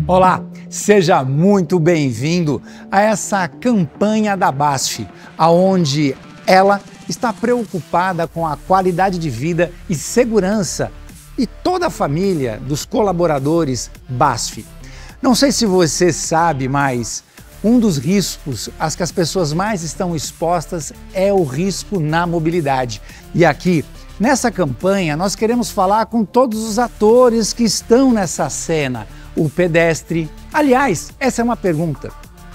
Olá, seja muito bem-vindo a essa campanha da BASF, onde ela está preocupada com a qualidade de vida e segurança e toda a família dos colaboradores BASF. Não sei se você sabe, mas um dos riscos às que as pessoas mais estão expostas é o risco na mobilidade. E aqui, nessa campanha, nós queremos falar com todos os atores que estão nessa cena. O pedestre. Aliás, essa é uma pergunta.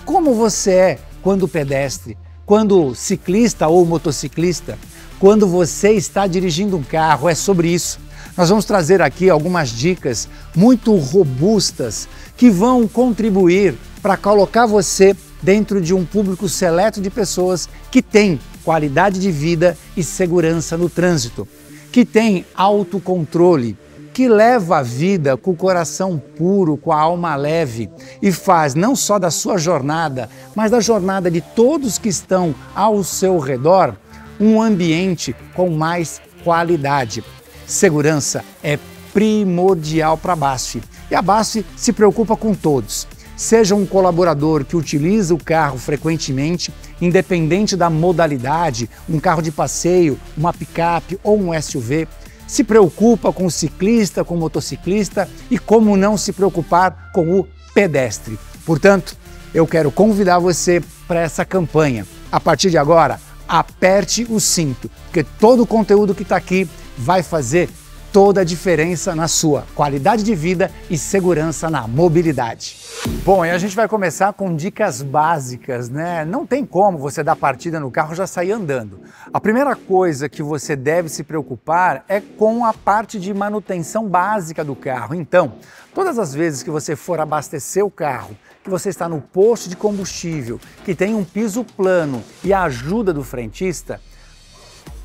Como você é quando pedestre? Quando ciclista ou motociclista? Quando você está dirigindo um carro? É sobre isso. Nós vamos trazer aqui algumas dicas muito robustas que vão contribuir para colocar você dentro de um público seleto de pessoas que têm qualidade de vida e segurança no trânsito, que tem autocontrole, que leva a vida com o coração puro, com a alma leve e faz não só da sua jornada, mas da jornada de todos que estão ao seu redor, um ambiente com mais qualidade. Segurança é primordial para a BASF e a BASF se preocupa com todos. Seja um colaborador que utiliza o carro frequentemente, independente da modalidade, um carro de passeio, uma picape ou um SUV, se preocupa com o ciclista, com o motociclista e como não se preocupar com o pedestre. Portanto, eu quero convidar você para essa campanha. A partir de agora, aperte o cinto, porque todo o conteúdo que está aqui vai fazer toda a diferença na sua qualidade de vida e segurança na mobilidade. Bom, e a gente vai começar com dicas básicas, né? Não tem como você dar partida no carro e já sair andando. A primeira coisa que você deve se preocupar é com a parte de manutenção básica do carro. Então, todas as vezes que você for abastecer o carro, que você está no posto de combustível, que tem um piso plano e a ajuda do frentista,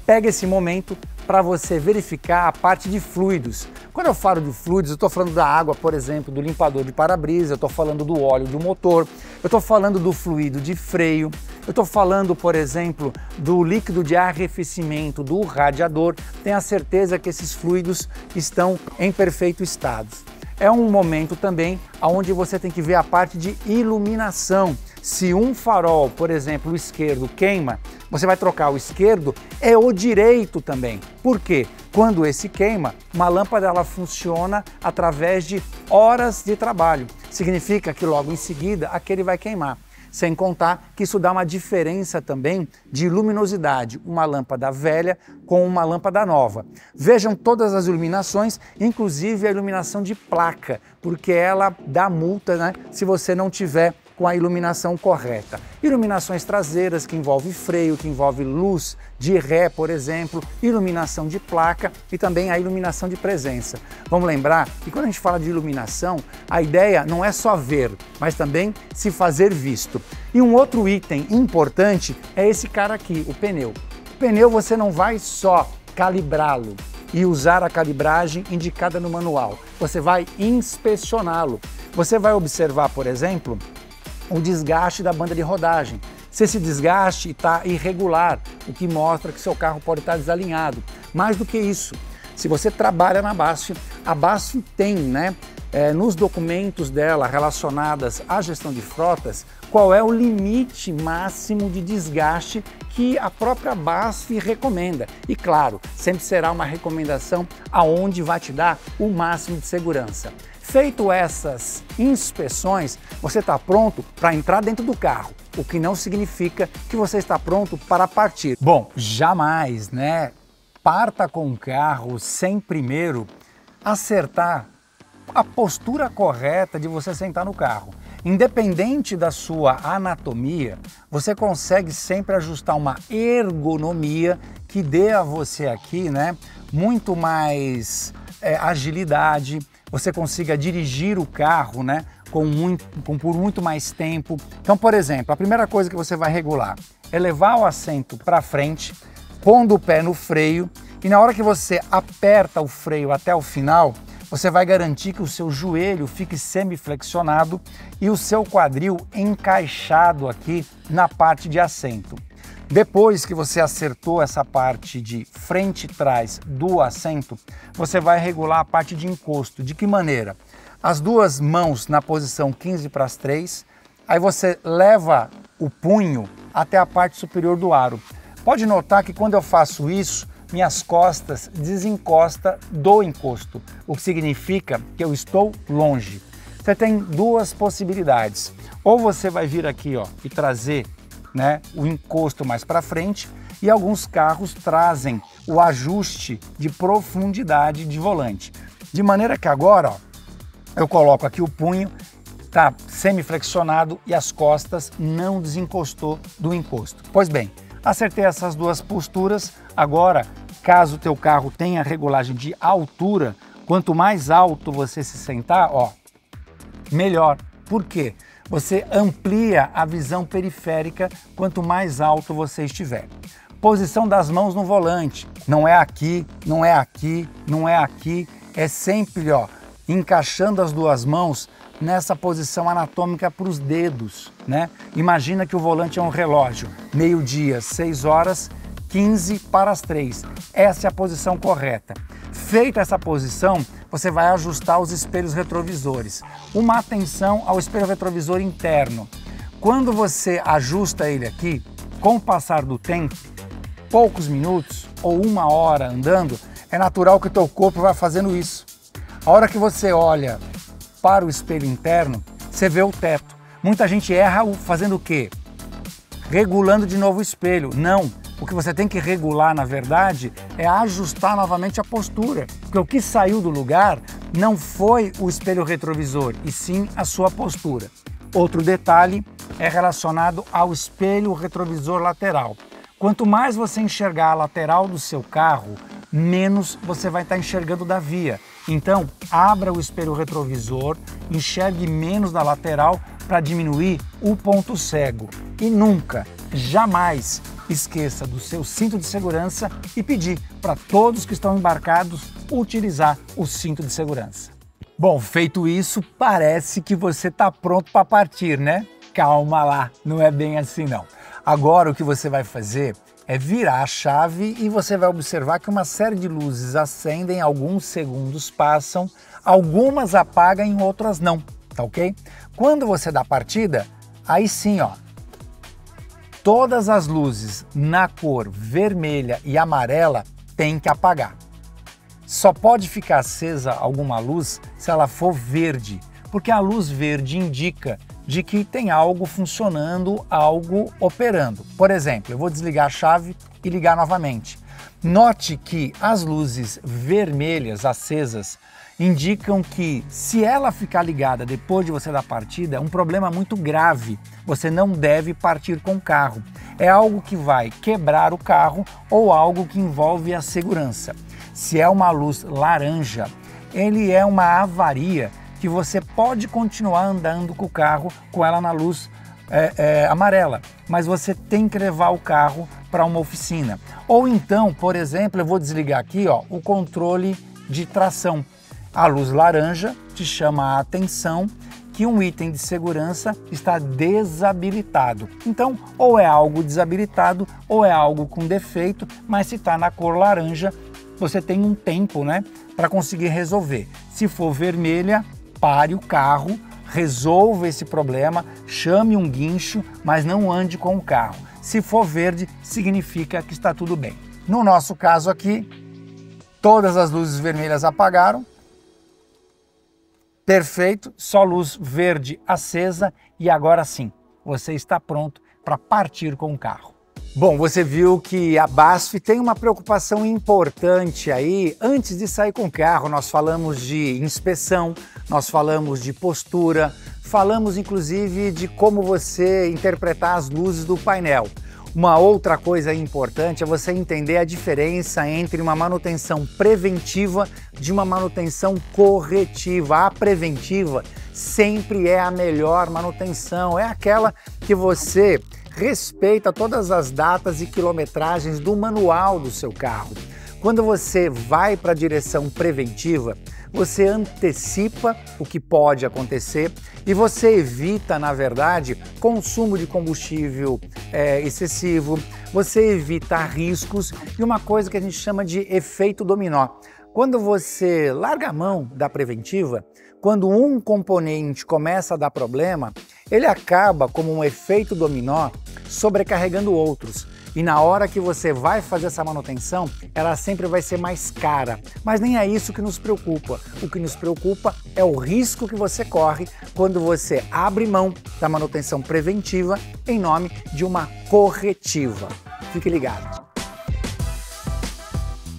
pega esse momento para você verificar a parte de fluidos. Quando eu falo de fluidos, eu estou falando da água, por exemplo, do limpador de para-brisa, eu estou falando do óleo do motor, eu estou falando do fluido de freio, eu estou falando, por exemplo, do líquido de arrefecimento do radiador. Tenha certeza que esses fluidos estão em perfeito estado. É um momento também onde você tem que ver a parte de iluminação. Se um farol, por exemplo, o esquerdo queima, você vai trocar o esquerdo, é o direito também. Por quê? Quando esse queima, uma lâmpada ela funciona através de horas de trabalho. Significa que logo em seguida aquele vai queimar. Sem contar que isso dá uma diferença também de luminosidade, uma lâmpada velha com uma lâmpada nova. Vejam todas as iluminações, inclusive a iluminação de placa, porque ela dá multa, né, se você não tiver com a iluminação correta. Iluminações traseiras, que envolve freio, que envolve luz de ré, por exemplo, iluminação de placa e também a iluminação de presença. Vamos lembrar que quando a gente fala de iluminação, a ideia não é só ver, mas também se fazer visto. E um outro item importante é esse cara aqui, o pneu. O pneu você não vai só calibrá-lo e usar a calibragem indicada no manual, você vai inspecioná-lo. Você vai observar, por exemplo, o desgaste da banda de rodagem. Se esse desgaste está irregular, o que mostra que seu carro pode estar desalinhado. Mais do que isso, se você trabalha na BASF, a BASF tem, nos documentos dela relacionadas à gestão de frotas, qual é o limite máximo de desgaste que a própria BASF recomenda. E claro, sempre será uma recomendação aonde vai te dar o máximo de segurança. Feito essas inspeções, você está pronto para entrar dentro do carro, o que não significa que você está pronto para partir. Bom, jamais, parta com o carro sem primeiro acertar a postura correta de você sentar no carro. Independente da sua anatomia, você consegue sempre ajustar uma ergonomia que dê a você aqui, muito mais agilidade, você consiga dirigir o carro, por muito mais tempo. Então, por exemplo, a primeira coisa que você vai regular é levar o assento para frente, pondo o pé no freio, e na hora que você aperta o freio até o final, você vai garantir que o seu joelho fique semiflexionado e o seu quadril encaixado aqui na parte de assento. Depois que você acertou essa parte de frente e trás do assento, você vai regular a parte de encosto. De que maneira? as duas mãos na posição 15 para as 3, aí você leva o punho até a parte superior do aro. Pode notar que quando eu faço isso, minhas costas desencostam do encosto, o que significa que eu estou longe. Você tem duas possibilidades. Ou você vai vir aqui, ó, e trazer, né, o encosto mais para frente, e alguns carros trazem o ajuste de profundidade de volante. De maneira que agora, ó, eu coloco aqui o punho, tá semi-flexionado e as costas não desencostou do encosto. Pois bem, acertei essas duas posturas. Agora, caso o teu carro tenha regulagem de altura, quanto mais alto você se sentar, ó, melhor. Por quê? Você amplia a visão periférica quanto mais alto você estiver. Posição das mãos no volante. Não é aqui, não é aqui, não é aqui. É sempre, ó, encaixando as duas mãos nessa posição anatômica para os dedos, né? Imagina que o volante é um relógio. Meio-dia, 6 horas, 15 para as 3. Essa é a posição correta. Feita essa posição, você vai ajustar os espelhos retrovisores. Uma atenção ao espelho retrovisor interno. Quando você ajusta ele aqui, com o passar do tempo, poucos minutos ou 1 hora andando, é natural que o teu corpo vai fazendo isso. A hora que você olha para o espelho interno, você vê o teto. Muita gente erra fazendo o quê? Regulando de novo o espelho. Não. O que você tem que regular, na verdade, é ajustar novamente a postura. Porque o que saiu do lugar não foi o espelho retrovisor, e sim a sua postura. Outro detalhe é relacionado ao espelho retrovisor lateral. Quanto mais você enxergar a lateral do seu carro, menos você vai estar enxergando da via. Então, abra o espelho retrovisor, enxergue menos da lateral para diminuir o ponto cego. E nunca, jamais, esqueça do seu cinto de segurança e pedir para todos que estão embarcados utilizar o cinto de segurança. Bom, feito isso, parece que você está pronto para partir, né? Calma lá, não é bem assim não. Agora o que você vai fazer é virar a chave e você vai observar que uma série de luzes acendem, alguns segundos passam, algumas apagam e outras não, tá ok? Quando você dá partida, aí sim, ó, todas as luzes na cor vermelha e amarela têm que apagar. Só pode ficar acesa alguma luz se ela for verde, porque a luz verde indica de que tem algo funcionando, algo operando. Por exemplo, eu vou desligar a chave e ligar novamente. Note que as luzes vermelhas acesas indicam que se ela ficar ligada depois de você dar partida, é um problema muito grave. Você não deve partir com o carro. É algo que vai quebrar o carro ou algo que envolve a segurança. Se é uma luz laranja, ele é uma avaria que você pode continuar andando com o carro com ela na luz amarela, mas você tem que levar o carro para uma oficina. Ou então, por exemplo, eu vou desligar aqui, ó, o controle de tração. A luz laranja te chama a atenção que um item de segurança está desabilitado. Então, ou é algo desabilitado ou é algo com defeito, mas se está na cor laranja, você tem um tempo, né, para conseguir resolver. Se for vermelha, pare o carro, resolva esse problema, chame um guincho, mas não ande com o carro. Se for verde, significa que está tudo bem. No nosso caso aqui, todas as luzes vermelhas apagaram. Perfeito, só luz verde acesa e agora sim, você está pronto para partir com o carro. Bom, você viu que a BASF tem uma preocupação importante aí. Antes de sair com o carro, nós falamos de inspeção, nós falamos de postura, falamos inclusive de como você interpretar as luzes do painel. Uma outra coisa importante é você entender a diferença entre uma manutenção preventiva de uma manutenção corretiva. A preventiva sempre é a melhor manutenção, é aquela que você respeita todas as datas e quilometragens do manual do seu carro. Quando você vai para a direção preventiva, você antecipa o que pode acontecer e você evita, na verdade, consumo de combustível excessivo, você evita riscos e uma coisa que a gente chama de efeito dominó. Quando você larga a mão da preventiva, quando um componente começa a dar problema, ele acaba, como um efeito dominó, sobrecarregando outros. E na hora que você vai fazer essa manutenção, ela sempre vai ser mais cara. Mas nem é isso que nos preocupa. O que nos preocupa é o risco que você corre quando você abre mão da manutenção preventiva em nome de uma corretiva. Fique ligado.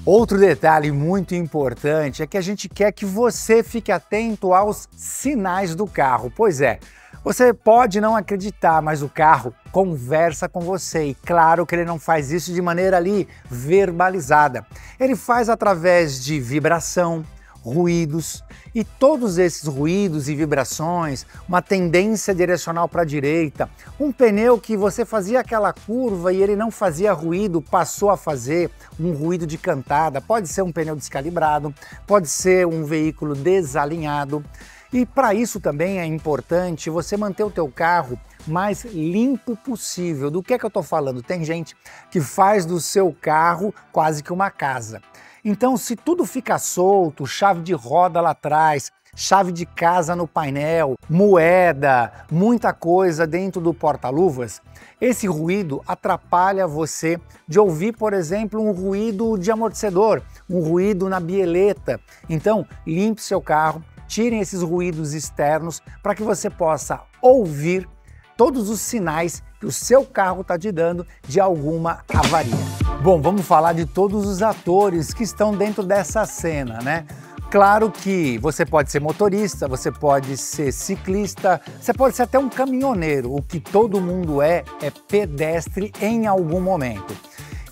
Outro detalhe muito importante é que a gente quer que você fique atento aos sinais do carro. Pois é, você pode não acreditar, mas o carro conversa com você e claro que ele não faz isso de maneira ali verbalizada. Ele faz através de vibração, ruídos e todos esses ruídos e vibrações, uma tendência direcional para a direita, um pneu que você fazia aquela curva e ele não fazia ruído, passou a fazer um ruído de cantada, pode ser um pneu descalibrado, pode ser um veículo desalinhado. E para isso também é importante você manter o teu carro mais limpo possível. Do que eu estou falando? Tem gente que faz do seu carro quase que uma casa. Então, se tudo fica solto, chave de roda lá atrás, chave de casa no painel, moeda, muita coisa dentro do porta-luvas, esse ruído atrapalha você de ouvir, por exemplo, um ruído de amortecedor, um ruído na bieleta. Então, limpe seu carro, tirem esses ruídos externos para que você possa ouvir todos os sinais que o seu carro está te dando de alguma avaria. Bom, vamos falar de todos os atores que estão dentro dessa cena, né? Claro que você pode ser motorista, você pode ser ciclista, você pode ser até um caminhoneiro. O que todo mundo é pedestre em algum momento.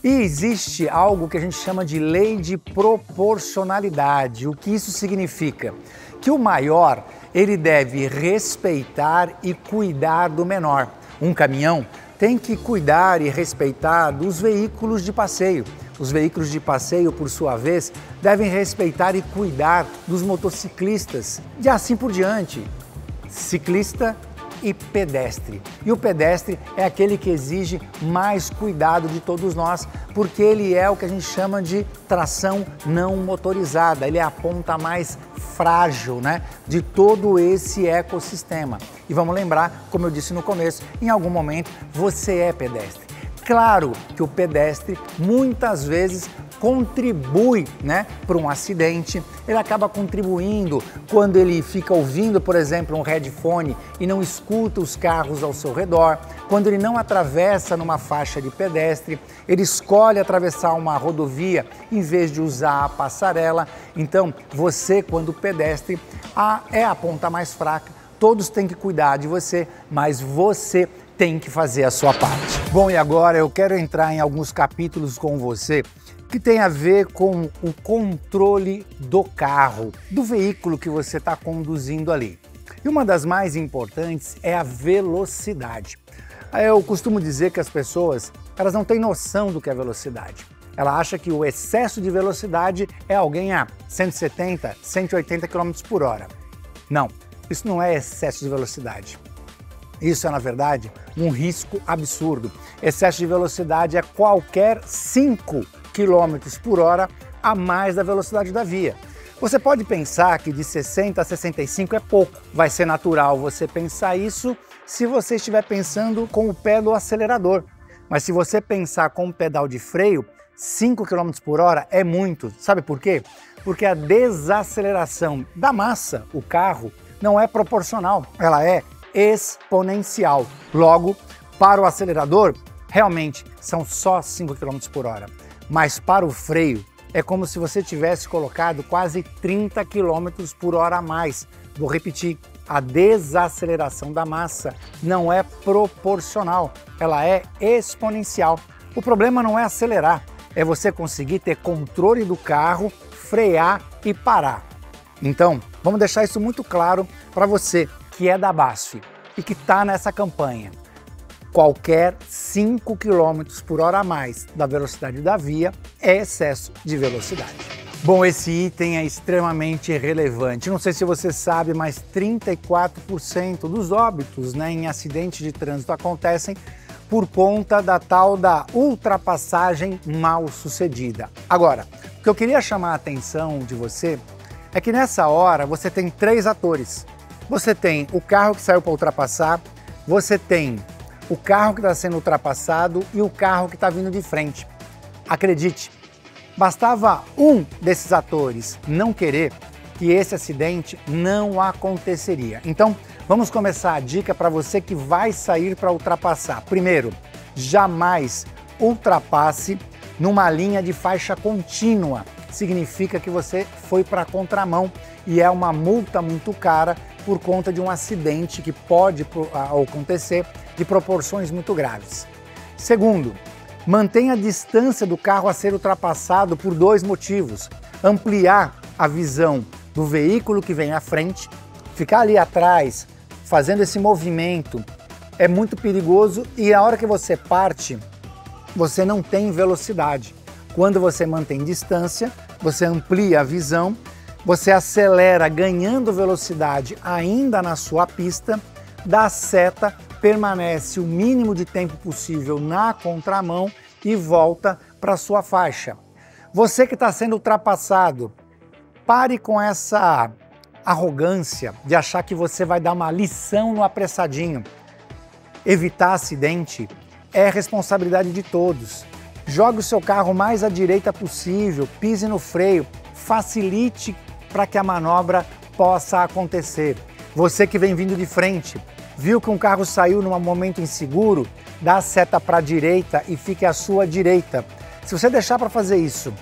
E existe algo que a gente chama de lei de proporcionalidade. O que isso significa? Que o maior, ele deve respeitar e cuidar do menor. Um caminhão tem que cuidar e respeitar dos veículos de passeio. Os veículos de passeio, por sua vez, devem respeitar e cuidar dos motociclistas. E assim por diante. Ciclista e pedestre. E o pedestre é aquele que exige mais cuidado de todos nós, porque ele é o que a gente chama de tração não motorizada. Ele é a ponta mais frágil, né, de todo esse ecossistema. E vamos lembrar, como eu disse no começo, em algum momento você é pedestre. Claro que o pedestre muitas vezes contribui, né, para um acidente, ele acaba contribuindo quando ele fica ouvindo, por exemplo, um headphone e não escuta os carros ao seu redor, quando ele não atravessa numa faixa de pedestre, ele escolhe atravessar uma rodovia em vez de usar a passarela. Então, você, quando pedestre, é a ponta mais fraca, todos têm que cuidar de você, mas você tem que fazer a sua parte. Bom, e agora eu quero entrar em alguns capítulos com você que tem a ver com o controle do carro, do veículo que você está conduzindo ali. E uma das mais importantes é a velocidade. Eu costumo dizer que as pessoas, elas não têm noção do que é velocidade. Ela acha que o excesso de velocidade é alguém a 170, 180 km por hora. Não, isso não é excesso de velocidade. Isso é, na verdade, um risco absurdo. Excesso de velocidade é qualquer 5 km por hora a mais da velocidade da via. Você pode pensar que de 60 a 65 é pouco. Vai ser natural você pensar isso se você estiver pensando com o pé do acelerador. Mas se você pensar com o pedal de freio, 5 km por hora é muito. Sabe por quê? Porque a desaceleração da massa, o carro, não é proporcional, ela é exponencial. Logo, para o acelerador, realmente são só 5 km por hora. Mas para o freio, é como se você tivesse colocado quase 30 km por hora a mais. Vou repetir, a desaceleração da massa não é proporcional, ela é exponencial. O problema não é acelerar, é você conseguir ter controle do carro, frear e parar. Então, vamos deixar isso muito claro para você que é da BASF e que está nessa campanha. Qualquer 5 km por hora a mais da velocidade da via é excesso de velocidade. Bom, esse item é extremamente relevante. Não sei se você sabe, mas 34% dos óbitos, né, em acidentes de trânsito acontecem por conta da tal da ultrapassagem mal sucedida. Agora, o que eu queria chamar a atenção de você é que nessa hora você tem três atores. Você tem o carro que saiu para ultrapassar, você tem o carro que está sendo ultrapassado e o carro que está vindo de frente. Acredite, bastava um desses atores não querer que esse acidente não aconteceria. Então, vamos começar a dica para você que vai sair para ultrapassar. Primeiro, jamais ultrapasse numa linha de faixa contínua. Significa que você foi para a contramão e é uma multa muito cara por conta de um acidente que pode acontecer de proporções muito graves. Segundo, mantenha a distância do carro a ser ultrapassado por dois motivos. Ampliar a visão do veículo que vem à frente, ficar ali atrás fazendo esse movimento é muito perigoso e a hora que você parte, você não tem velocidade. Quando você mantém distância, você amplia a visão, você acelera ganhando velocidade ainda na sua pista, dá seta, permanece o mínimo de tempo possível na contramão e volta para a sua faixa. Você que está sendo ultrapassado, pare com essa arrogância de achar que você vai dar uma lição no apressadinho. Evitar acidente é responsabilidade de todos. Jogue o seu carro mais à direita possível, pise no freio, facilite para que a manobra possa acontecer. Você que vem vindo de frente, viu que um carro saiu num momento inseguro, dá a seta para a direita e fique à sua direita. Se você deixar para fazer isso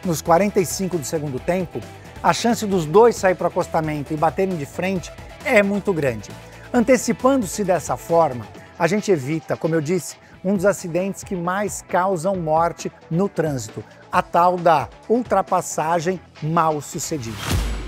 nos 45 do segundo tempo, a chance dos dois sair para o acostamento e baterem de frente é muito grande. Antecipando-se dessa forma, a gente evita, como eu disse, um dos acidentes que mais causam morte no trânsito, a tal da ultrapassagem mal sucedida.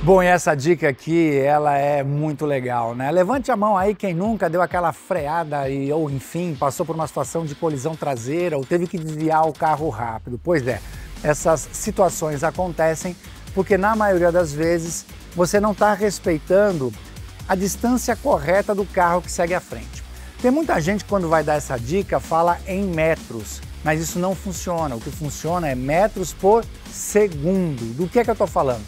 Bom, e essa dica aqui, ela é muito legal, né? Levante a mão aí quem nunca deu aquela freada ou enfim, passou por uma situação de colisão traseira ou teve que desviar o carro rápido. Pois é, essas situações acontecem porque na maioria das vezes você não está respeitando a distância correta do carro que segue à frente. Tem muita gente que quando vai dar essa dica fala em metros, mas isso não funciona. O que funciona é metros por segundo. Do que é que eu estou falando?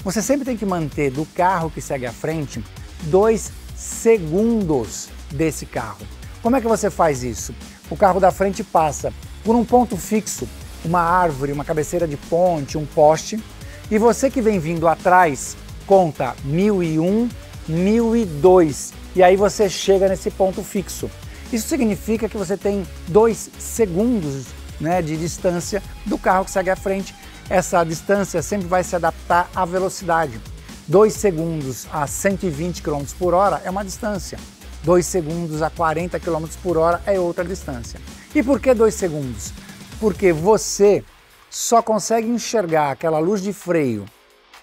Você sempre tem que manter do carro que segue à frente 2 segundos desse carro. Como é que você faz isso? O carro da frente passa por um ponto fixo, uma árvore, uma cabeceira de ponte, um poste, e você que vem vindo atrás conta 1001, 1002 e aí você chega nesse ponto fixo. Isso significa que você tem 2 segundos, né, de distância do carro que segue à frente. Essa distância sempre vai se adaptar à velocidade. 2 segundos a 120 km por hora é uma distância. 2 segundos a 40 km por hora é outra distância. E por que 2 segundos? Porque você só consegue enxergar aquela luz de freio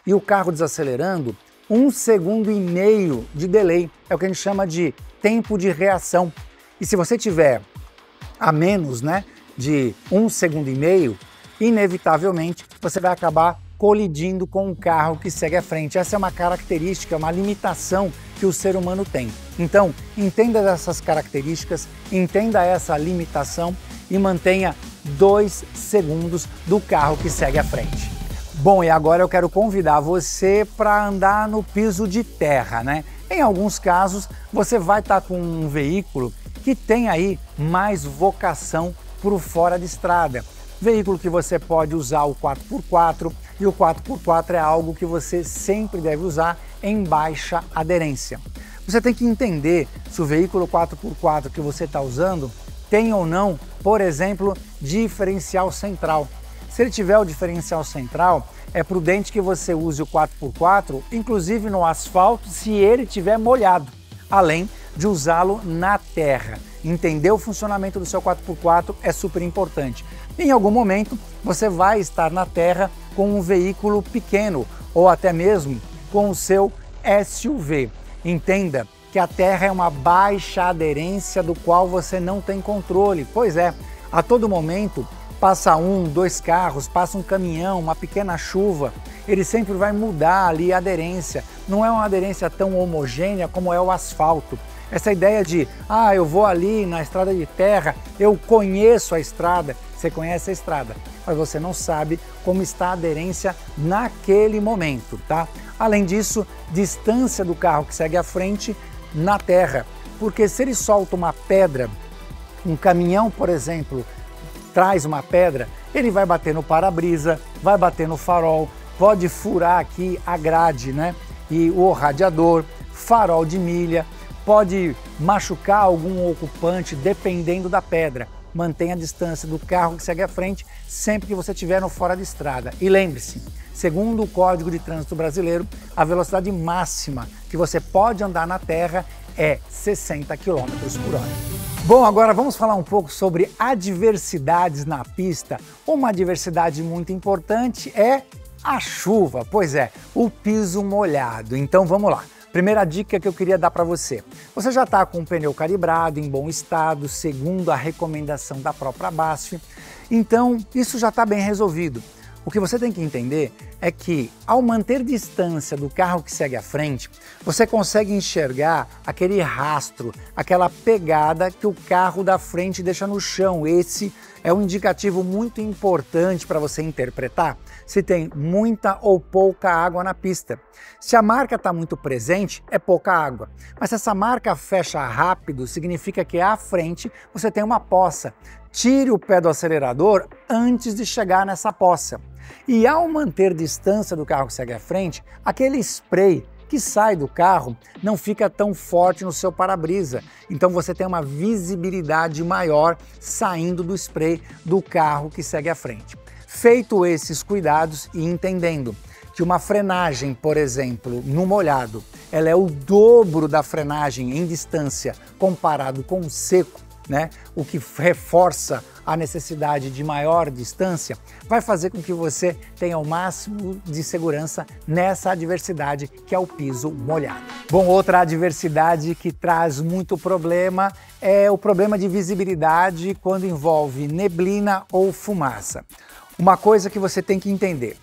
e o carro desacelerando 1,5 segundos de delay. É o que a gente chama de tempo de reação. E se você tiver a menos, né, de 1,5 segundos, inevitavelmente você vai acabar colidindo com o carro que segue à frente. Essa é uma característica, uma limitação que o ser humano tem. Então, entenda essas características, entenda essa limitação e mantenha 2 segundos do carro que segue à frente. Bom, e agora eu quero convidar você para andar no piso de terra, né? Em alguns casos, você vai estar com um veículo que tem aí mais vocação para o fora de estrada. Veículo que você pode usar o 4x4 e o 4x4 é algo que você sempre deve usar em baixa aderência. Você tem que entender se o veículo 4x4 que você está usando tem ou não, por exemplo, diferencial central. Se ele tiver o diferencial central, é prudente que você use o 4x4, inclusive no asfalto, se ele estiver molhado, além de usá-lo na terra. Entender o funcionamento do seu 4x4 é super importante. Em algum momento, você vai estar na terra com um veículo pequeno ou até mesmo com o seu SUV. Entenda que a terra é uma baixa aderência do qual você não tem controle. Pois é, a todo momento passa 1, 2 carros, passa um caminhão, uma pequena chuva, ele sempre vai mudar ali a aderência. Não é uma aderência tão homogênea como é o asfalto. Essa ideia de, eu vou ali na estrada de terra, eu conheço a estrada, você conhece a estrada, mas você não sabe como está a aderência naquele momento, tá? Além disso, distância do carro que segue à frente na terra, porque se ele solta uma pedra, um caminhão, por exemplo, traz uma pedra, ele vai bater no para-brisa, vai bater no farol, pode furar aqui a grade, né? E o radiador, farol de milha, pode machucar algum ocupante dependendo da pedra. Mantenha a distância do carro que segue à frente sempre que você estiver no fora de estrada. E lembre-se, segundo o Código de Trânsito Brasileiro, a velocidade máxima que você pode andar na terra é 60 km por hora. Bom, agora vamos falar um pouco sobre adversidades na pista. Uma adversidade muito importante é a chuva, pois é, o piso molhado. Então vamos lá. Primeira dica que eu queria dar para você. Você já está com o pneu calibrado, em bom estado, segundo a recomendação da própria BASF. Então isso já está bem resolvido. O que você tem que entender é que, ao manter distância do carro que segue à frente, você consegue enxergar aquele rastro, aquela pegada que o carro da frente deixa no chão. Esse é um indicativo muito importante para você interpretar se tem muita ou pouca água na pista. Se a marca está muito presente, é pouca água. Mas se essa marca fecha rápido, significa que à frente você tem uma poça. Tire o pé do acelerador antes de chegar nessa poça. E ao manter distância do carro que segue à frente, aquele spray que sai do carro não fica tão forte no seu para-brisa. Então você tem uma visibilidade maior saindo do spray do carro que segue à frente. Feito esses cuidados e entendendo que uma frenagem, por exemplo, no molhado, ela é o dobro da frenagem em distância comparado com o seco, né? O que reforça a necessidade de maior distância, vai fazer com que você tenha o máximo de segurança nessa adversidade que é o piso molhado. Bom, outra adversidade que traz muito problema é o problema de visibilidade quando envolve neblina ou fumaça. Uma coisa que você tem que entender,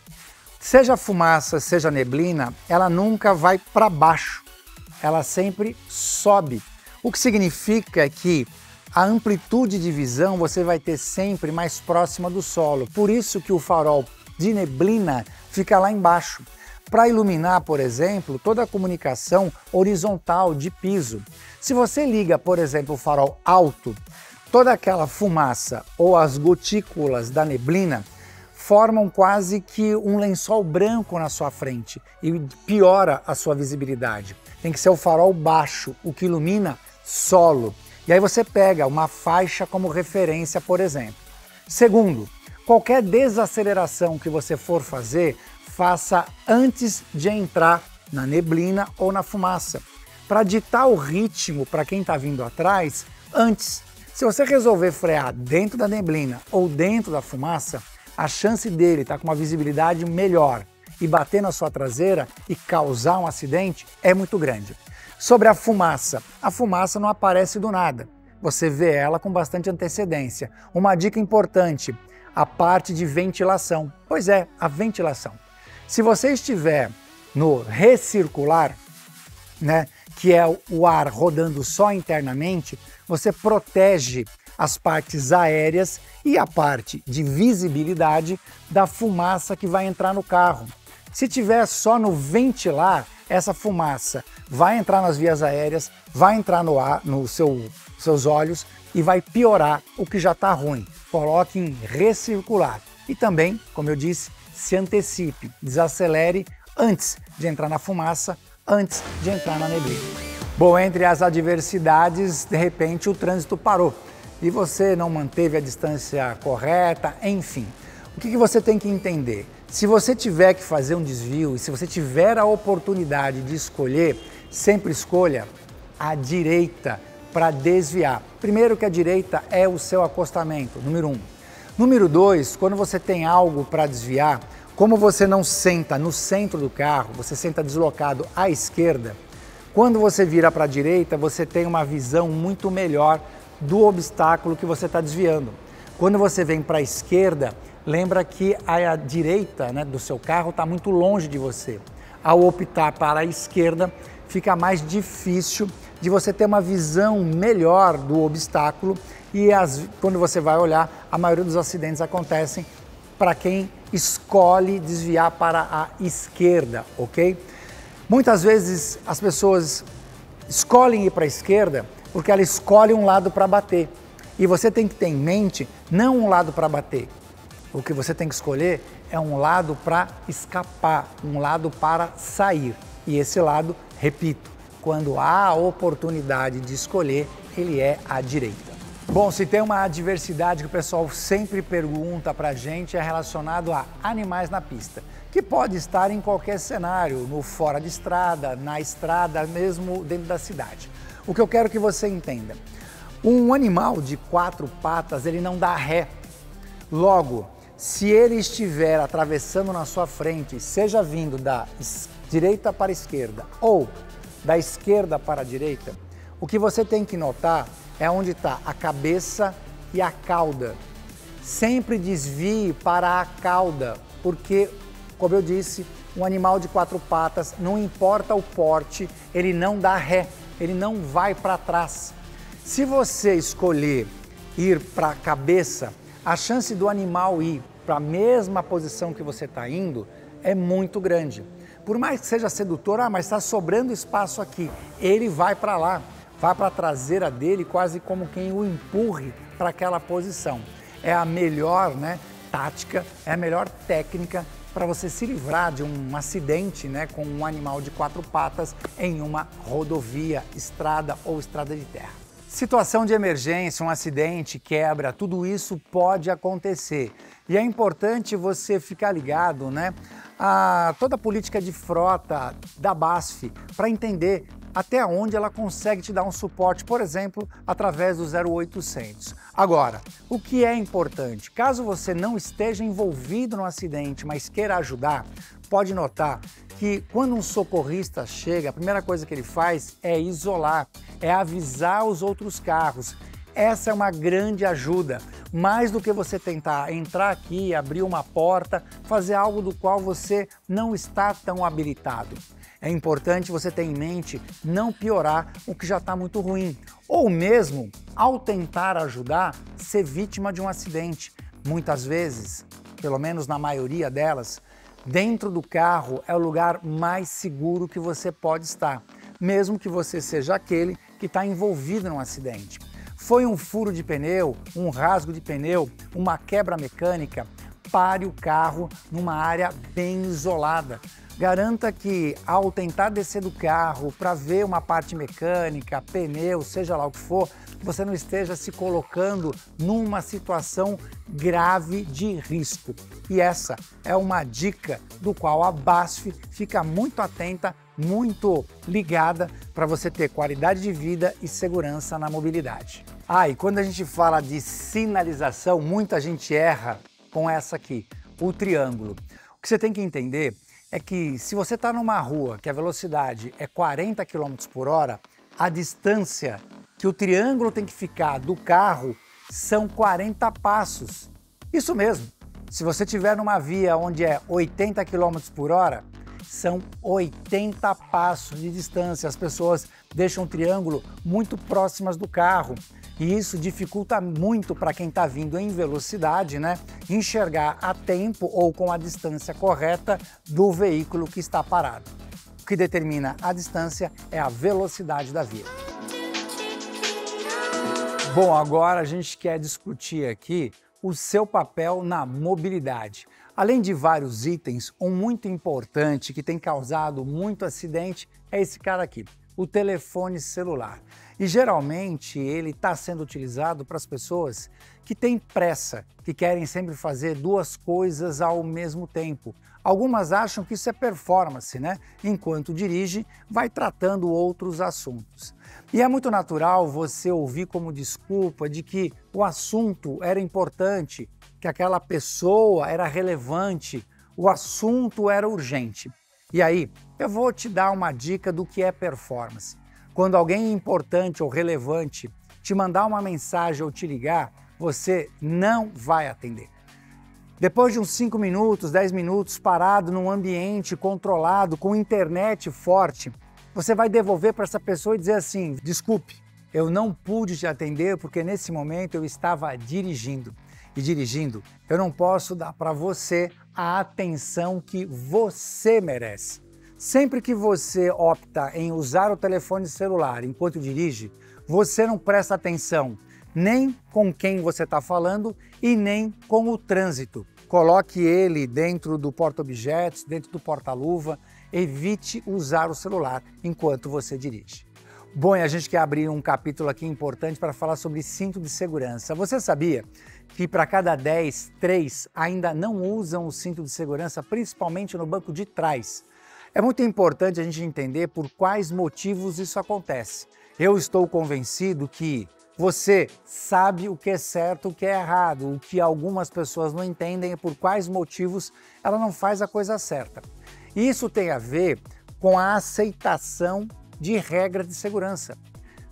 seja fumaça, seja neblina, ela nunca vai para baixo, ela sempre sobe, o que significa que a amplitude de visão você vai ter sempre mais próxima do solo. Por isso que o farol de neblina fica lá embaixo, para iluminar, por exemplo, toda a comunicação horizontal de piso. Se você liga, por exemplo, o farol alto, toda aquela fumaça ou as gotículas da neblina formam quase que um lençol branco na sua frente e piora a sua visibilidade. Tem que ser o farol baixo, o que ilumina solo. E aí você pega uma faixa como referência, por exemplo. Segundo, qualquer desaceleração que você for fazer, faça antes de entrar na neblina ou na fumaça, para ditar o ritmo para quem está vindo atrás antes. Se você resolver frear dentro da neblina ou dentro da fumaça, a chance dele estar com uma visibilidade melhor e bater na sua traseira e causar um acidente é muito grande. Sobre a fumaça não aparece do nada, você vê ela com bastante antecedência. Uma dica importante, a parte de ventilação. Pois é, a ventilação. Se você estiver no recircular, né, que é o ar rodando só internamente, você protege as partes aéreas e a parte de visibilidade da fumaça que vai entrar no carro. Se tiver só no ventilar, essa fumaça vai entrar nas vias aéreas, vai entrar no ar, nos seus olhos e vai piorar o que já está ruim. Coloque em recircular e também, como eu disse, se antecipe, desacelere antes de entrar na fumaça, antes de entrar na neblina. Bom, entre as adversidades, de repente o trânsito parou e você não manteve a distância correta, enfim. O que você tem que entender? Se você tiver que fazer um desvio e se você tiver a oportunidade de escolher, sempre escolha a direita para desviar. Primeiro que a direita é o seu acostamento, número 1. Número 2, quando você tem algo para desviar, como você não senta no centro do carro, você senta deslocado à esquerda, quando você vira para a direita, você tem uma visão muito melhor do obstáculo que você está desviando. Quando você vem para a esquerda, lembra que a direita, né, do seu carro está muito longe de você. Ao optar para a esquerda, fica mais difícil de você ter uma visão melhor do obstáculo e quando você vai olhar, a maioria dos acidentes acontecem para quem escolhe desviar para a esquerda, ok? Muitas vezes as pessoas escolhem ir para a esquerda porque ela escolhe um lado para bater. E você tem que ter em mente não um lado para bater. O que você tem que escolher é um lado para escapar, um lado para sair. E esse lado, repito, quando há a oportunidade de escolher, ele é à direita. Bom, se tem uma adversidade que o pessoal sempre pergunta pra gente é relacionado a animais na pista, que pode estar em qualquer cenário, no fora de estrada, na estrada, mesmo dentro da cidade. O que eu quero que você entenda, um animal de 4 patas, ele não dá ré. Logo, se ele estiver atravessando na sua frente, seja vindo da direita para a esquerda ou da esquerda para a direita, o que você tem que notar é onde está a cabeça e a cauda. Sempre desvie para a cauda, porque, como eu disse, um animal de 4 patas, não importa o porte, ele não dá ré, ele não vai para trás. Se você escolher ir para a cabeça, a chance do animal ir para a mesma posição que você está indo é muito grande. Por mais que seja sedutor, mas está sobrando espaço aqui, ele vai para lá. Vai para a traseira dele quase como quem o empurre para aquela posição. É a melhor tática, é a melhor técnica para você se livrar de um acidente com um animal de 4 patas em uma rodovia, estrada ou estrada de terra. Situação de emergência, um acidente, quebra, tudo isso pode acontecer. E é importante você ficar ligado a toda a política de frota da BASF para entender até onde ela consegue te dar um suporte, por exemplo, através do 0800. Agora, o que é importante? Caso você não esteja envolvido no acidente, mas queira ajudar, pode notar que quando um socorrista chega, a primeira coisa que ele faz é isolar, é avisar os outros carros. Essa é uma grande ajuda, mais do que você tentar entrar aqui, abrir uma porta, fazer algo do qual você não está tão habilitado. É importante você ter em mente não piorar o que já está muito ruim, ou mesmo, ao tentar ajudar, ser vítima de um acidente. Muitas vezes, pelo menos na maioria delas, dentro do carro é o lugar mais seguro que você pode estar, mesmo que você seja aquele que está envolvido num acidente. Foi um furo de pneu, um rasgo de pneu, uma quebra mecânica, pare o carro numa área bem isolada. Garanta que ao tentar descer do carro para ver uma parte mecânica, pneu, seja lá o que for, você não esteja se colocando numa situação grave de risco. E essa é uma dica do qual a BASF fica muito atenta, muito ligada para você ter qualidade de vida e segurança na mobilidade. E quando a gente fala de sinalização, muita gente erra com essa aqui, o triângulo. O que você tem que entender é que se você está numa rua que a velocidade é 40 km por hora, a distância que o triângulo tem que ficar do carro são 40 passos. Isso mesmo, se você estiver numa via onde é 80 km por hora, são 80 passos de distância. As pessoas deixam o triângulo muito próximas do carro. E isso dificulta muito para quem está vindo em velocidade, enxergar a tempo ou com a distância correta do veículo que está parado. O que determina a distância é a velocidade da via. Bom, agora a gente quer discutir aqui o seu papel na mobilidade. Além de vários itens, um muito importante que tem causado muito acidente é esse cara aqui, o telefone celular. E geralmente ele está sendo utilizado para as pessoas que têm pressa, que querem sempre fazer 2 coisas ao mesmo tempo. Algumas acham que isso é performance, Enquanto dirige, vai tratando outros assuntos. E é muito natural você ouvir como desculpa de que o assunto era importante, que aquela pessoa era relevante, o assunto era urgente. E aí, eu vou te dar uma dica do que é performance. Quando alguém importante ou relevante te mandar uma mensagem ou te ligar, você não vai atender. Depois de uns 5 minutos, 10 minutos parado num ambiente controlado, com internet forte, você vai devolver para essa pessoa e dizer assim: desculpe, eu não pude te atender porque nesse momento eu estava dirigindo. E dirigindo, eu não posso dar para você a atenção que você merece. Sempre que você opta em usar o telefone celular enquanto dirige, você não presta atenção nem com quem você está falando e nem com o trânsito. Coloque ele dentro do porta-objetos, dentro do porta-luva, evite usar o celular enquanto você dirige. Bom, e a gente quer abrir um capítulo aqui importante para falar sobre cinto de segurança. Você sabia que para cada 10, 3 ainda não usam o cinto de segurança, principalmente no banco de trás? É muito importante a gente entender por quais motivos isso acontece. Eu estou convencido que você sabe o que é certo, o que é errado. O que algumas pessoas não entendem é por quais motivos ela não faz a coisa certa. Isso tem a ver com a aceitação de regra de segurança.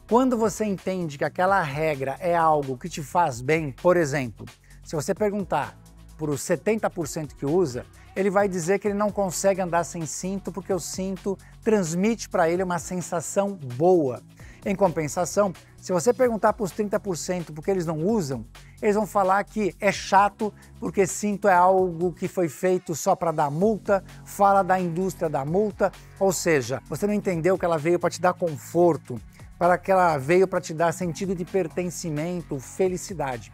Quando você entende que aquela regra é algo que te faz bem, por exemplo, se você perguntar para os 70% que usa, ele vai dizer que ele não consegue andar sem cinto porque o cinto transmite para ele uma sensação boa. Em compensação, se você perguntar para os 30% porque eles não usam, eles vão falar que é chato porque cinto é algo que foi feito só para dar multa, fala da indústria da multa, ou seja, você não entendeu que ela veio para te dar conforto, para que ela veio para te dar sentido de pertencimento, felicidade.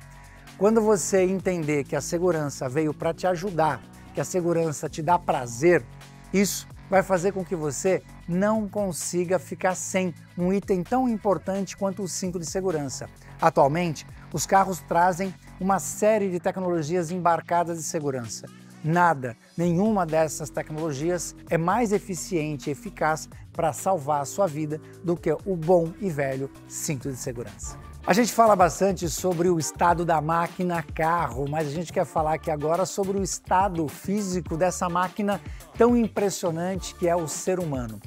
Quando você entender que a segurança veio para te ajudar, que a segurança te dá prazer, isso vai fazer com que você não consiga ficar sem um item tão importante quanto o cinto de segurança. Atualmente, os carros trazem uma série de tecnologias embarcadas de segurança. Nenhuma dessas tecnologias é mais eficiente e eficaz para salvar a sua vida do que o bom e velho cinto de segurança. A gente fala bastante sobre o estado da máquina carro, mas a gente quer falar aqui agora sobre o estado físico dessa máquina tão impressionante que é o ser humano.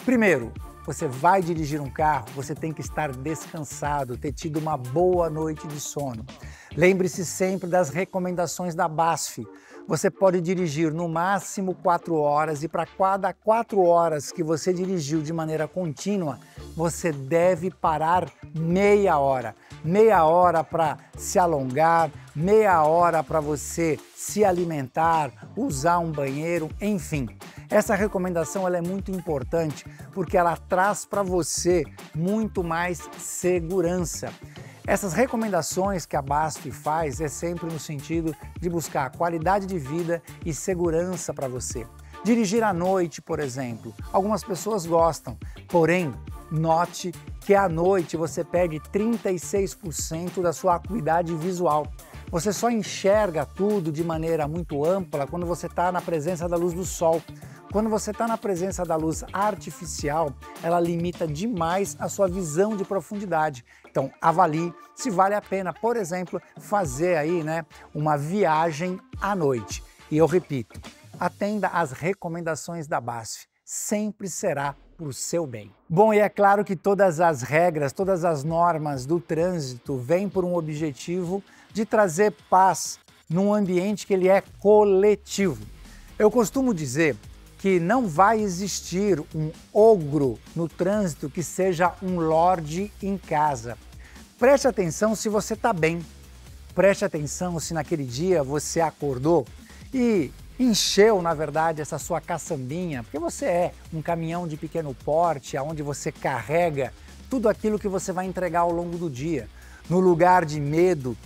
Primeiro, você vai dirigir um carro, você tem que estar descansado, ter tido uma boa noite de sono. Lembre-se sempre das recomendações da BASF. Você pode dirigir no máximo 4 horas e para cada 4 horas que você dirigiu de maneira contínua, você deve parar meia hora. Meia hora para se alongar, meia hora para você se alimentar, usar um banheiro, enfim. Essa recomendação ela é muito importante porque ela traz para você muito mais segurança. Essas recomendações que a BASF faz é sempre no sentido de buscar qualidade de vida e segurança para você. Dirigir à noite, por exemplo, algumas pessoas gostam, porém, note que à noite você perde 36% da sua acuidade visual. Você só enxerga tudo de maneira muito ampla quando você está na presença da luz do sol. Quando você está na presença da luz artificial, ela limita demais a sua visão de profundidade. Então, avalie se vale a pena, por exemplo, fazer aí, uma viagem à noite. E eu repito, atenda às recomendações da BASF. Sempre será para o seu bem. Bom, e é claro que todas as regras, todas as normas do trânsito vêm por um objetivo de trazer paz num ambiente que ele é coletivo. Eu costumo dizer que não vai existir um ogro no trânsito que seja um lorde em casa. Preste atenção se você está bem. Preste atenção se naquele dia você acordou e encheu, na verdade, essa sua caçambinha, porque você é um caminhão de pequeno porte, onde você carrega tudo aquilo que você vai entregar ao longo do dia. No lugar de medo,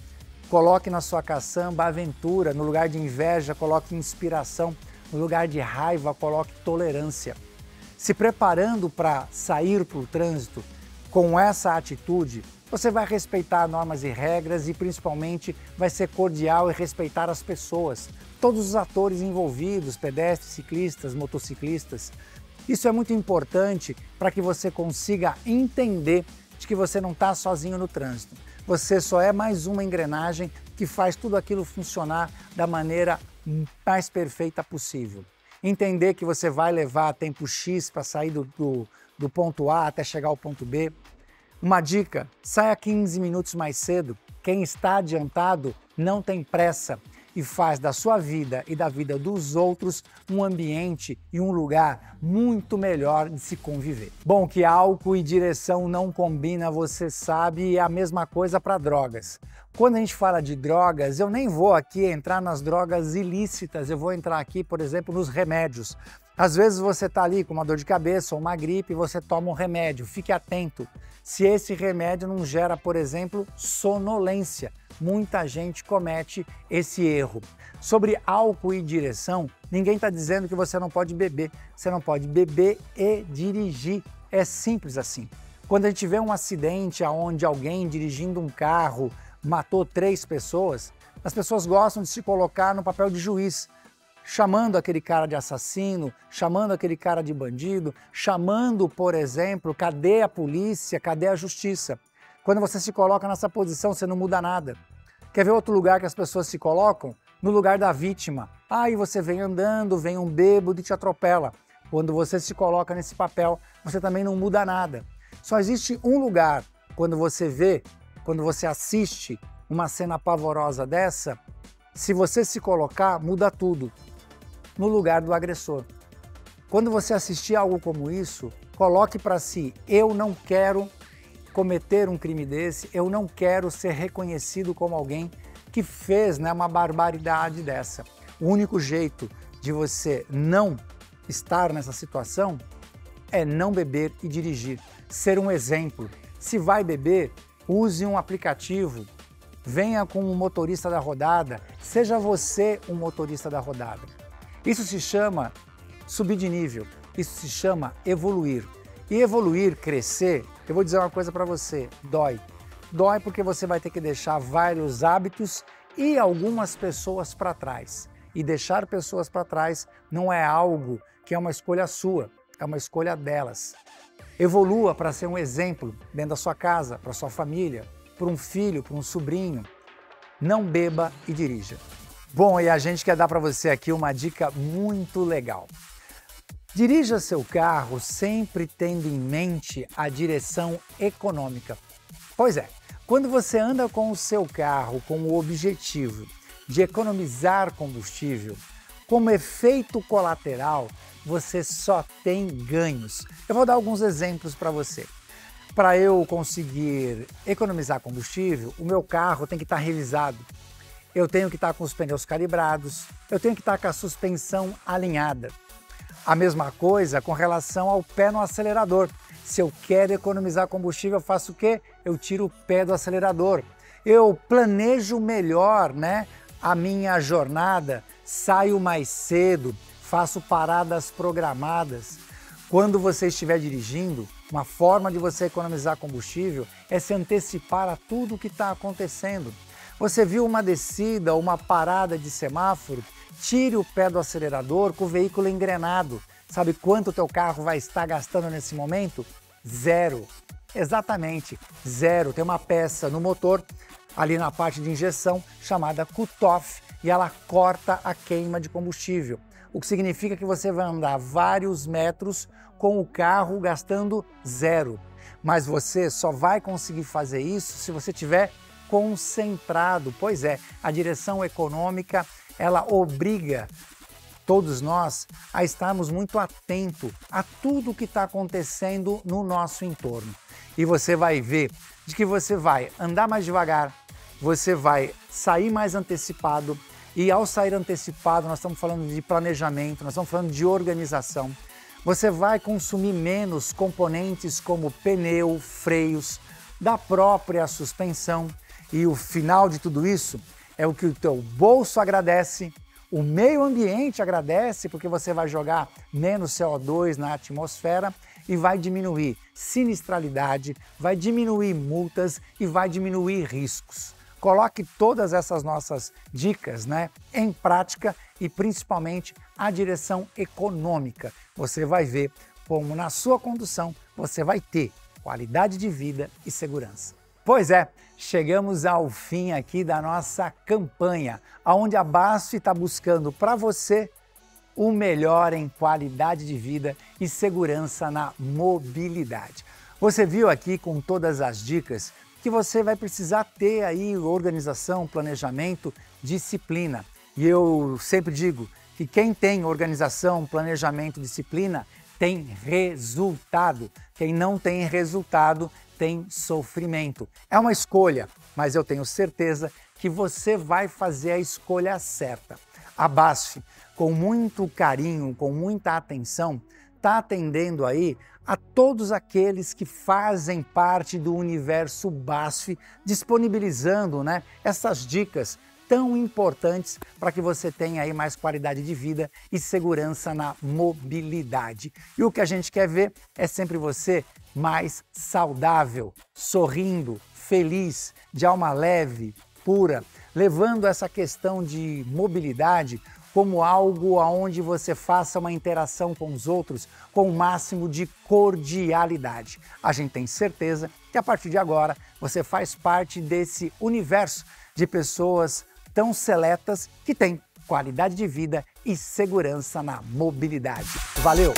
coloque na sua caçamba aventura. No lugar de inveja, coloque inspiração. No lugar de raiva, coloque tolerância. Se preparando para sair para o trânsito com essa atitude, você vai respeitar normas e regras e principalmente vai ser cordial e respeitar as pessoas, todos os atores envolvidos, pedestres, ciclistas, motociclistas. Isso é muito importante para que você consiga entender de que você não está sozinho no trânsito. Você só é mais uma engrenagem que faz tudo aquilo funcionar da maneira mais perfeita possível. Entender que você vai levar tempo X para sair do ponto A até chegar ao ponto B. Uma dica, saia 15 minutos mais cedo. Quem está adiantado não tem pressa e faz da sua vida e da vida dos outros um ambiente e um lugar muito melhor de se conviver. Bom, que álcool e direção não combina, você sabe, e é a mesma coisa para drogas. Quando a gente fala de drogas, eu nem vou aqui entrar nas drogas ilícitas, eu vou entrar aqui, por exemplo, nos remédios. Às vezes você está ali com uma dor de cabeça ou uma gripe e você toma um remédio. Fique atento se esse remédio não gera, por exemplo, sonolência. Muita gente comete esse erro. Sobre álcool e direção, ninguém está dizendo que você não pode beber. Você não pode beber e dirigir. É simples assim. Quando a gente vê um acidente onde alguém dirigindo um carro matou 3 pessoas, as pessoas gostam de se colocar no papel de juiz, chamando aquele cara de assassino, chamando aquele cara de bandido, chamando, por exemplo, cadê a polícia, cadê a justiça? Quando você se coloca nessa posição, você não muda nada. Quer ver outro lugar que as pessoas se colocam? No lugar da vítima. Aí você vem andando, vem um bêbado e te atropela. Quando você se coloca nesse papel, você também não muda nada. Só existe um lugar, quando você assiste uma cena pavorosa dessa, se você se colocar, muda tudo. No lugar do agressor. Quando você assistir algo como isso, coloque para si, eu não quero cometer um crime desse, eu não quero ser reconhecido como alguém que fez uma barbaridade dessa. O único jeito de você não estar nessa situação é não beber e dirigir. Ser um exemplo. Se vai beber, use um aplicativo, venha com um motorista da rodada, seja você um motorista da rodada. Isso se chama subir de nível, isso se chama evoluir. E evoluir, crescer, eu vou dizer uma coisa para você, dói. Dói porque você vai ter que deixar vários hábitos e algumas pessoas para trás. E deixar pessoas para trás não é algo que é uma escolha sua, é uma escolha delas. Evolua para ser um exemplo dentro da sua casa, para sua família, para um filho, para um sobrinho. Não beba e dirija. Bom, e a gente quer dar para você aqui uma dica muito legal. Dirija seu carro sempre tendo em mente a direção econômica. Pois é, quando você anda com o seu carro com o objetivo de economizar combustível, como efeito colateral, você só tem ganhos. Eu vou dar alguns exemplos para você. Para eu conseguir economizar combustível, o meu carro tem que estar revisado. Eu tenho que estar com os pneus calibrados, eu tenho que estar com a suspensão alinhada. A mesma coisa com relação ao pé no acelerador. Se eu quero economizar combustível, eu faço o quê? Eu tiro o pé do acelerador. Eu planejo melhor, a minha jornada, saio mais cedo, faço paradas programadas. Quando você estiver dirigindo, uma forma de você economizar combustível é se antecipar a tudo o que está acontecendo. Você viu uma descida ou uma parada de semáforo? Tire o pé do acelerador com o veículo engrenado. Sabe quanto o teu carro vai estar gastando nesse momento? 0. Exatamente, 0. Tem uma peça no motor, ali na parte de injeção, chamada cut-off, e ela corta a queima de combustível. O que significa que você vai andar vários metros com o carro gastando 0. Mas você só vai conseguir fazer isso se você estiver concentrado. Pois é, a direção econômica, ela obriga todos nós a estarmos muito atentos a tudo que está acontecendo no nosso entorno. E você vai ver de que você vai andar mais devagar, você vai sair mais antecipado, e ao sair antecipado nós estamos falando de planejamento, nós estamos falando de organização. Você vai consumir menos componentes como pneu, freios, da própria suspensão, e o final de tudo isso é o que o teu bolso agradece, o meio ambiente agradece, porque você vai jogar menos CO2 na atmosfera e vai diminuir sinistralidade, vai diminuir multas e vai diminuir riscos. Coloque todas essas nossas dicas em prática e principalmente a direção econômica. Você vai ver como na sua condução você vai ter qualidade de vida e segurança. Pois é, chegamos ao fim aqui da nossa campanha, onde a BASF está buscando para você o melhor em qualidade de vida e segurança na mobilidade. Você viu aqui com todas as dicas que você vai precisar ter aí organização, planejamento, disciplina. E eu sempre digo que quem tem organização, planejamento, disciplina, tem resultado. Quem não tem resultado, tem sofrimento. É uma escolha, mas eu tenho certeza que você vai fazer a escolha certa. A BASF, com muito carinho, com muita atenção, está atendendo aí a todos aqueles que fazem parte do universo BASF, disponibilizando, essas dicas tão importantes para que você tenha aí mais qualidade de vida e segurança na mobilidade. E o que a gente quer ver é sempre você mais saudável, sorrindo, feliz, de alma leve, pura, levando essa questão de mobilidade como algo onde você faça uma interação com os outros com o máximo de cordialidade. A gente tem certeza que a partir de agora você faz parte desse universo de pessoas tão seletas que têm qualidade de vida e segurança na mobilidade. Valeu!